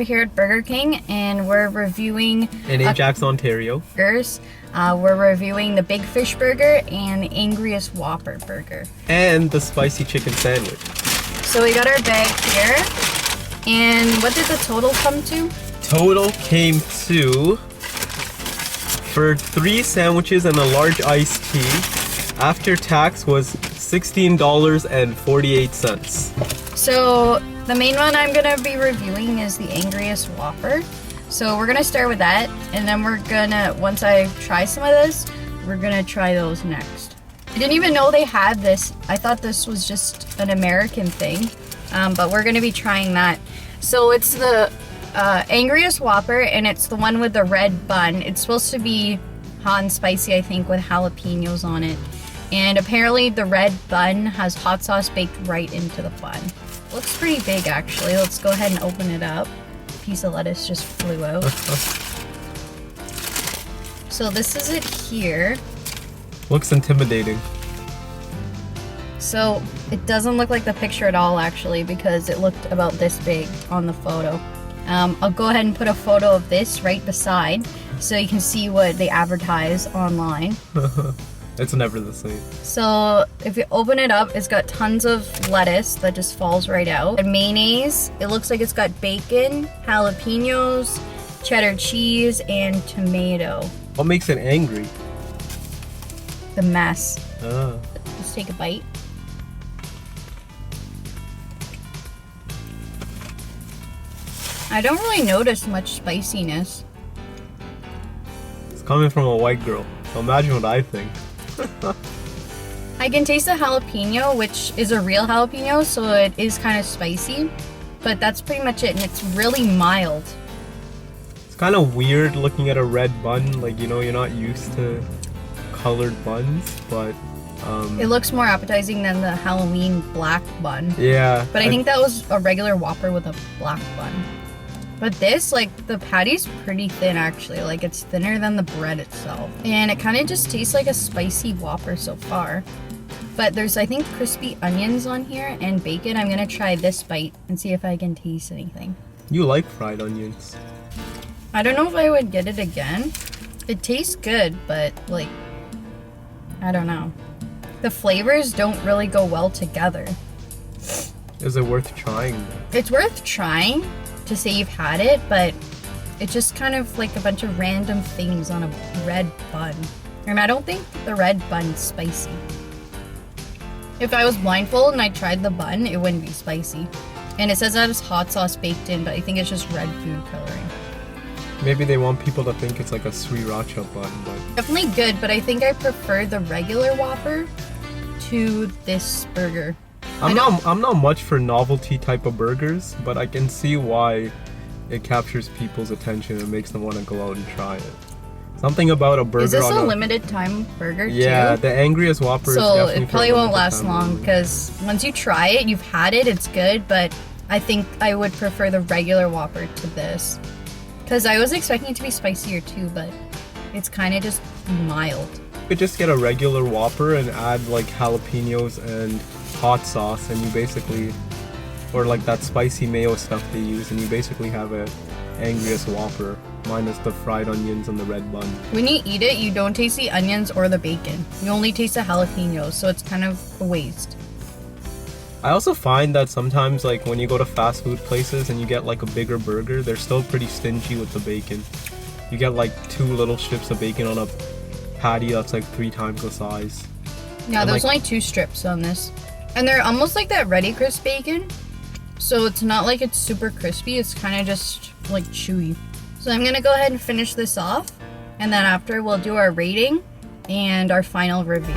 here at Burger King, and we're reviewing in Ajax, Ontario. Burgers. We're reviewing the Big Fish Burger and the Angriest Whopper Burger. And the spicy chicken sandwich. So we got our bag here. And what did the total come to? Total came to, for 3 sandwiches and a large iced tea, after tax was $16.48. So the main one I'm gonna be reviewing is the Angriest Whopper. So we're gonna start with that, and then we're gonna, once I try some of this, we're gonna try those next. I didn't even know they had this. I thought this was just an American thing, but we're gonna be trying that. So it's the Angriest Whopper, and it's the one with the red bun. It's supposed to be hot and spicy, I think, with jalapenos on it. And apparently the red bun has hot sauce baked right into the bun. Looks pretty big, actually. Let's go ahead and open it up. A piece of lettuce just flew out. So this is it here. Looks intimidating. So it doesn't look like the picture at all, actually, because it looked about this big on the photo. I'll go ahead and put a photo of this right beside so you can see what they advertise online. It's never the same. So if you open it up, it's got tons of lettuce that just falls right out. And mayonnaise, it looks like it's got bacon, jalapenos, cheddar cheese, and tomato. What makes it angry? The mess. Ah. Let's take a bite. I don't really notice much spiciness. It's coming from a white girl. So imagine what I think. I can taste the jalapeno, which is a real jalapeno, so it is kind of spicy. But that's pretty much it, and it's really mild. It's kind of weird looking at a red bun. Like, you know, you're not used to colored buns, but... it looks more appetizing than the Halloween black bun. Yeah. But I think that was a regular Whopper with a black bun. But this, like, the patty's pretty thin, actually. Like, it's thinner than the bread itself. And it kind of just tastes like a spicy Whopper so far. But there's, I think, crispy onions on here and bacon. I'm gonna try this bite and see if I can taste anything. You like fried onions. I don't know if I would get it again. It tastes good, but, like, I don't know. The flavors don't really go well together. Is it worth trying? It's worth trying to say you've had it, but it's just kind of like a bunch of random things on a red bun. And I don't think the red bun's spicy. If I was blindfolded and I tried the bun, it wouldn't be spicy. And it says that it's hot sauce baked in, but I think it's just red food coloring. Maybe they want people to think it's like a sriracha bun, but... Definitely good, but I think I prefer the regular Whopper to this burger. I'm not much for novelty type of burgers, but I can see why it captures people's attention and makes them want to go out and try it. Something about a burger. Is this a limited time burger too? Yeah, the Angriest Whopper is definitely. So it probably won't last long, because once you try it, you've had it, it's good, but I think I would prefer the regular Whopper to this. Because I was expecting it to be spicier too, but it's kind of just mild. You could just get a regular Whopper and add like jalapenos and hot sauce, and you basically, or like that spicy mayo stuff they use, and you basically have a Angriest Whopper minus the fried onions and the red bun. When you eat it, you don't taste the onions or the bacon. You only taste the jalapenos, so it's kind of a waste. I also find that sometimes, like, when you go to fast food places and you get like a bigger burger, they're still pretty stingy with the bacon. You get like 2 little strips of bacon on a patty that's like 3 times the size. Yeah, and there's like, only 2 strips on this. And they're almost like that Ready Crisp bacon. So it's not like it's super crispy, it's kind of just like chewy. So I'm gonna go ahead and finish this off, and then after we'll do our rating and our final review.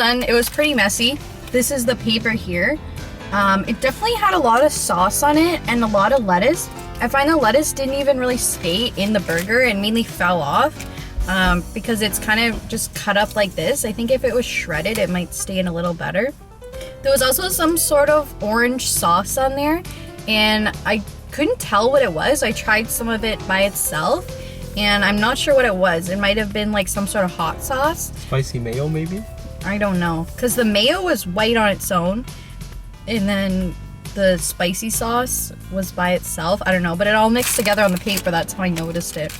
It was pretty messy. This is the paper here. It definitely had a lot of sauce on it and a lot of lettuce. I find the lettuce didn't even really stay in the burger and mainly fell off because it's kind of just cut up like this. I think if it was shredded, it might stay in a little better. There was also some sort of orange sauce on there, and I couldn't tell what it was. I tried some of it by itself, and I'm not sure what it was. It might have been like some sort of hot sauce. Spicy mayo, maybe? I don't know, because the mayo was white on its own, and then the spicy sauce was by itself. I don't know, but it all mixed together on the paper. That's how I noticed it.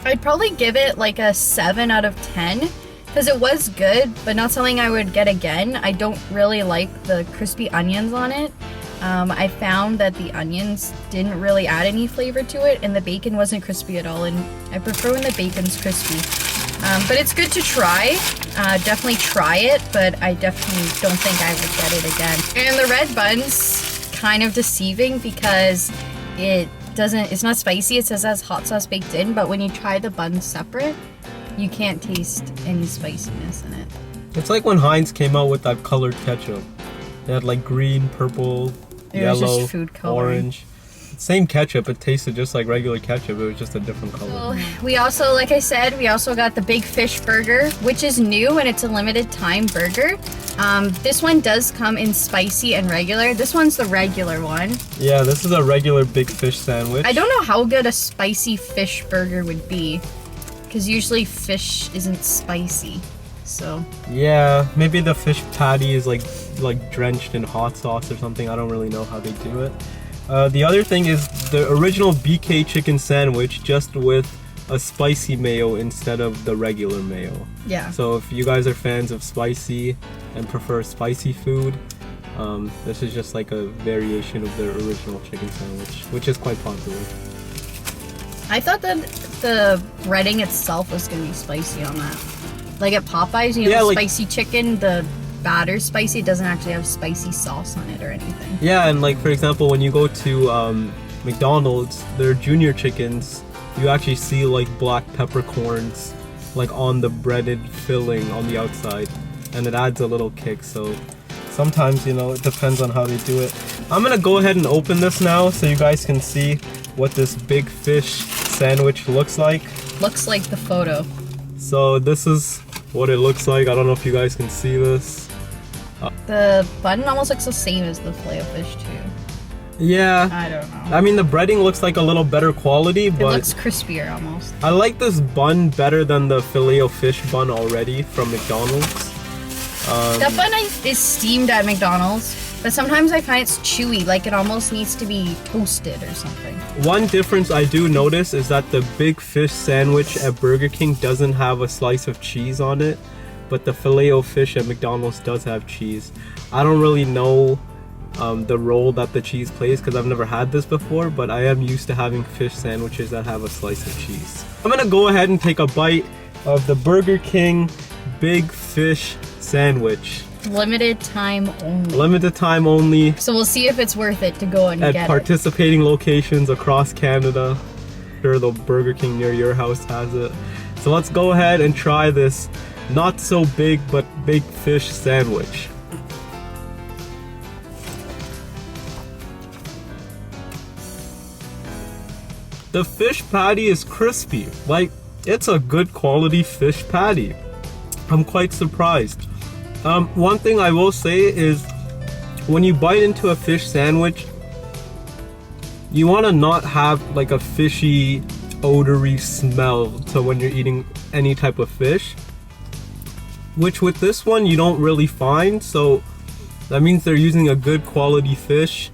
I'd probably give it like a 7 out of 10 because it was good, but not something I would get again. I don't really like the crispy onions on it. I found that the onions didn't really add any flavor to it, and the bacon wasn't crispy at all, and I prefer when the bacon's crispy. But it's good to try. Definitely try it, but I definitely don't think I would get it again. And the red bun's kind of deceiving because it's not spicy. It says it has hot sauce baked in, but when you try the bun separate, you can't taste any spiciness in it. It's like when Heinz came out with that colored ketchup. They had like green, purple, yellow, just food coloring. Orange. Same ketchup, it tasted just like regular ketchup, it was just a different color. So we also, like I said, we also got the Big Fish Burger, which is new and it's a limited time burger. This one does come in spicy and regular. This one's the regular one. Yeah, this is a regular Big Fish sandwich. I don't know how good a spicy fish burger would be, because usually fish isn't spicy. So yeah, maybe the fish patty is like drenched in hot sauce or something. I don't really know how they do it. The other thing is the original BK chicken sandwich, just with a spicy mayo instead of the regular mayo. Yeah. So if you guys are fans of spicy and prefer spicy food, this is just like a variation of their original chicken sandwich, which is quite popular. I thought that the breading itself was going to be spicy on that. Like at Popeyes, you know, Yeah, the like- spicy chicken, the batter's spicy. It doesn't actually have spicy sauce on it or anything. Yeah, and like for example, when you go to McDonald's, their junior chickens, you actually see like black peppercorns like on the breaded filling on the outside, and it adds a little kick. So sometimes, you know, it depends on how they do it. I'm gonna go ahead and open this now so you guys can see what this Big Fish sandwich looks like. Looks like the photo. So this is what it looks like. I don't know if you guys can see this. The bun almost looks the same as the Filet-O-Fish too. Yeah, I don't know. I mean the breading looks like a little better quality, It but looks crispier almost. I like this bun better than the Filet-O-Fish bun already from McDonald's. That bun is steamed at McDonald's, but sometimes I find it's chewy, like it almost needs to be toasted or something. One difference I do notice is that the Big Fish sandwich at Burger King doesn't have a slice of cheese on it, but the Filet-O-Fish at McDonald's does have cheese. I don't really know the role that the cheese plays because I've never had this before, but I am used to having fish sandwiches that have a slice of cheese. I'm gonna go ahead and take a bite of the Burger King Big Fish sandwich. Limited time only. Limited time only So we'll see if it's worth it to go and at get it. participating locations across Canada. I'm sure the Burger King near your house has it. So let's go ahead and try this not so big but Big Fish sandwich. The fish patty is crispy. Like, it's a good quality fish patty. I'm quite surprised. One thing I will say is when you bite into a fish sandwich, you want to not have like a fishy, odory smell to when you're eating any type of fish, which with this one you don't really find. So that means they're using a good quality fish.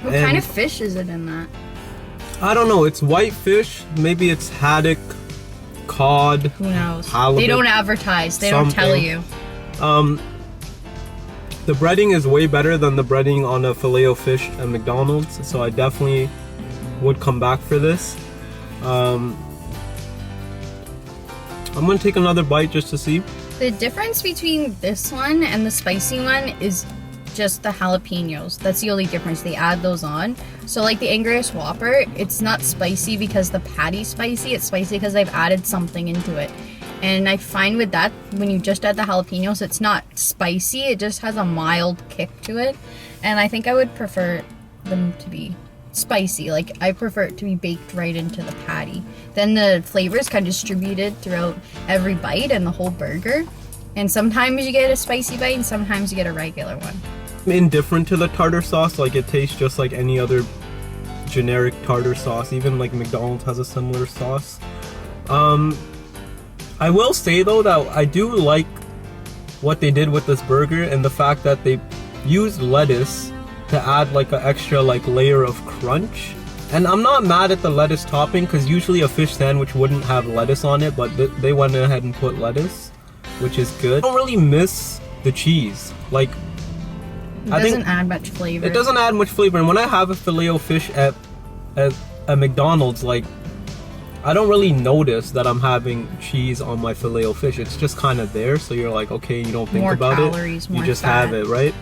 What kind of fish is it in that? I don't know, it's white fish, maybe it's haddock, cod, Who knows? halibut, They don't advertise. They don't tell something. you. The breading is way better than the breading on a Filet-O-Fish at McDonald's, so I definitely would come back for this. I'm gonna take another bite just to see. The difference between this one and the spicy one is just the jalapenos. That's the only difference. They add those on. So like the Angriest Whopper, it's not spicy because the patty's spicy. It's spicy because they've added something into it. And I find with that, when you just add the jalapenos, it's not spicy. It just has a mild kick to it. And I think I would prefer them to be spicy. Like, I prefer it to be baked right into the patty. Then the flavors kind of distributed throughout every bite and the whole burger. And sometimes you get a spicy bite and sometimes you get a regular one. I'm indifferent to the tartar sauce. Like, it tastes just like any other generic tartar sauce. Even like McDonald's has a similar sauce. I will say though that I do like what they did with this burger, and the fact that they used lettuce to add like an extra like layer of crunch. And I'm not mad at the lettuce topping, because usually a fish sandwich wouldn't have lettuce on it, but they went ahead and put lettuce, which is good. I don't really miss the cheese. Like, It doesn't add much flavor. It doesn't add much flavor. And when I have a Filet-O-Fish at McDonald's, like, I don't really notice that I'm having cheese on my Filet-O-Fish. It's just kind of there, so you're like, okay, you don't think more about calories, it. You more just fat. have it, right?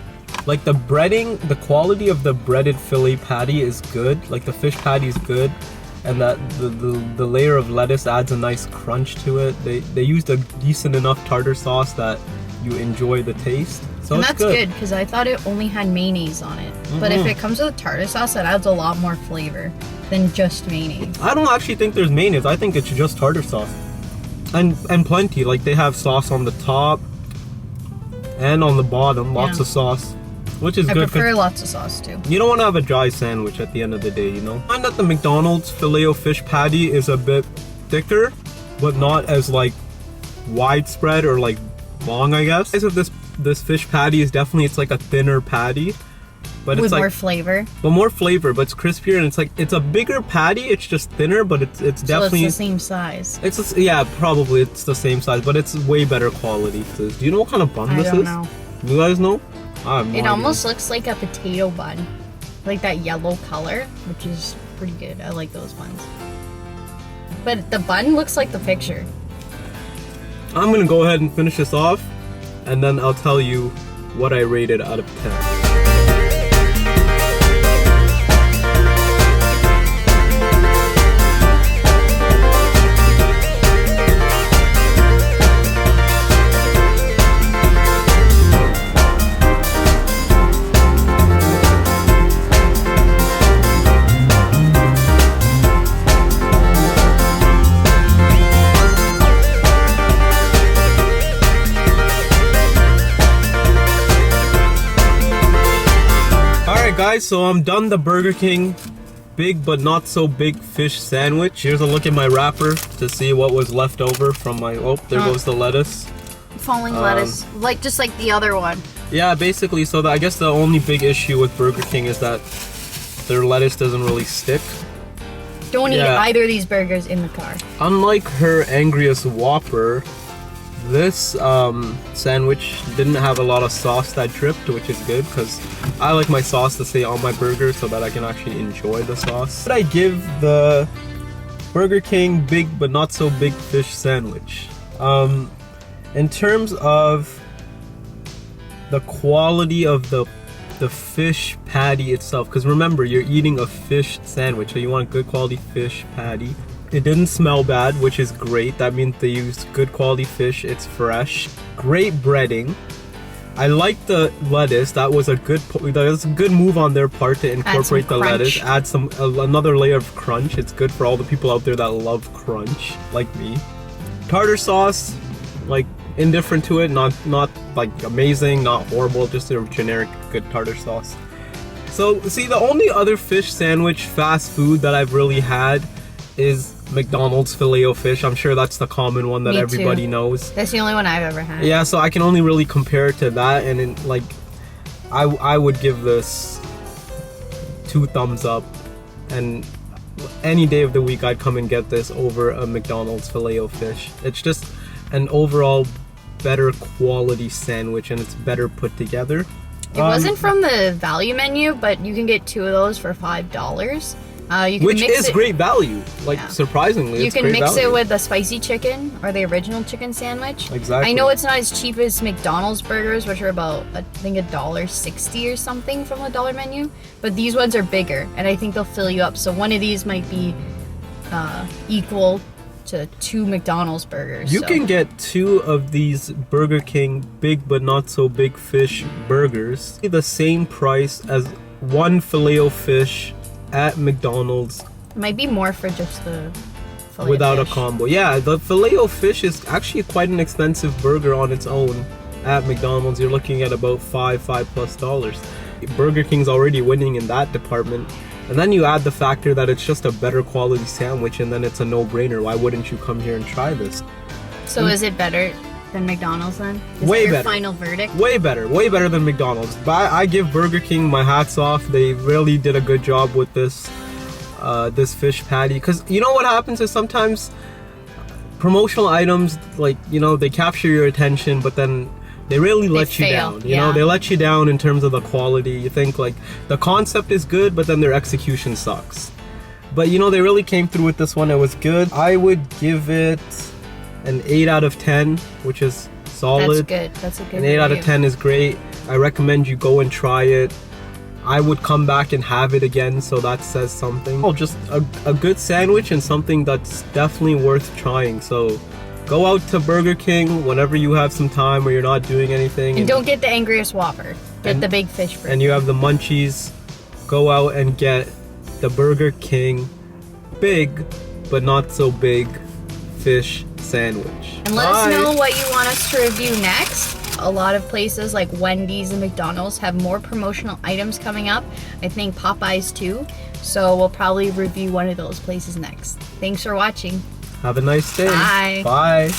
Like the breading, the quality of the breaded filet patty is good. Like the fish patty is good, and that the layer of lettuce adds a nice crunch to it. They used a decent enough tartar sauce that you enjoy the taste. So and it's that's good, because I thought it only had mayonnaise on it. But if it comes with a tartar sauce, that adds a lot more flavor than just mayonnaise. I don't actually think there's mayonnaise. I think it's just tartar sauce. And plenty. Like, they have sauce on the top and on the bottom. Lots of sauce, which is I good. I prefer lots of sauce too. You don't want to have a dry sandwich at the end of the day, you know? I find that the McDonald's Filet-O-Fish patty is a bit thicker, but not as like widespread or like long, I guess. The size of this fish patty is definitely, it's like a thinner patty, but with it's like more flavor. But more flavor, but it's crispier, and it's like, it's a bigger patty. It's just thinner, but it's definitely, so it's the same size. It's yeah, probably it's the same size, but it's way better quality. Do you know what kind of bun this is? I don't know. You guys know? I have no It idea. almost looks like a potato bun, like that yellow color, which is pretty good. I like those buns. But the bun looks like the picture. I'm gonna go ahead and finish this off, and then I'll tell you what I rated out of 10. Guys, so I'm done the Burger King big but not so big fish sandwich. Here's a look at my wrapper to see what was left over from my, oh, there goes the lettuce. Falling lettuce, just like the other one. Yeah, basically, so I guess the only big issue with Burger King is that their lettuce doesn't really stick. Don't eat either of these burgers in the car. Unlike her Angriest Whopper, this sandwich didn't have a lot of sauce that dripped, which is good, because I like my sauce to stay on my burger so that I can actually enjoy the sauce. What I give the Burger King big but not so big fish sandwich? In terms of the quality of the fish patty itself, because remember, you're eating a fish sandwich, so you want a good quality fish patty. It didn't smell bad, which is great. That means they used good quality fish. It's fresh. Great breading. I like the lettuce. That was a good move on their part to incorporate the lettuce. Add another layer of crunch. It's good for all the people out there that love crunch, like me. Tartar sauce, like, indifferent to it. Not like amazing, not horrible. Just a generic good tartar sauce. So see, the only other fish sandwich fast food that I've really had is McDonald's Filet-O-Fish. I'm sure that's the common one that everybody knows. That's the only one I've ever had. Yeah, so I can only really compare it to that, and like, I would give this 2 thumbs up, and any day of the week I'd come and get this over a McDonald's Filet-O-Fish. It's just an overall better quality sandwich, and it's better put together. It wasn't from the value menu, but you can get 2 of those for $5. You can Which mix is it, great value. Like, surprisingly, you it's can great mix value. it with the spicy chicken or the original chicken sandwich. Exactly. I know it's not as cheap as McDonald's burgers, which are about, I think, $1.60 or something from the dollar menu. But these ones are bigger, and I think they'll fill you up. So one of these might be equal to 2 McDonald's burgers. You can get 2 of these Burger King big but not so big fish burgers, the same price as 1 Filet-O-Fish at McDonald's. Might be more for just the filet without fish. a combo. Yeah, the Filet-O-Fish is actually quite an expensive burger on its own at McDonald's. You're looking at about $5+ Burger King's already winning in that department. And then you add the factor that it's just a better quality sandwich, and then it's a no-brainer. Why wouldn't you come here and try this? So is it better than McDonald's then? Is Way that your better. final verdict? Way better than McDonald's. But I give Burger King my hats off. They really did a good job with this this fish patty. Because you know what happens is sometimes promotional items, like, you know, they capture your attention, but then they really let you fail, down. You know, they let you down in terms of the quality. You think like the concept is good, but then their execution sucks. But you know, they really came through with this one. It was good. I would give it an 8 out of 10, which is solid. That's good. That's a good An 8 out of review. 10 is great. I recommend you go and try it. I would come back and have it again, so that says something. Oh, just a good sandwich and something that's definitely worth trying. So go out to Burger King whenever you have some time or you're not doing anything. And don't get the Angriest Whopper. Get the big fish burger. And you have the munchies. Go out and get the Burger King big but not so big fish sandwich. And let us know what you want us to review next. A lot of places like Wendy's and McDonald's have more promotional items coming up. I think Popeyes too. So we'll probably review one of those places next. Thanks for watching. Have a nice day. Bye. Bye.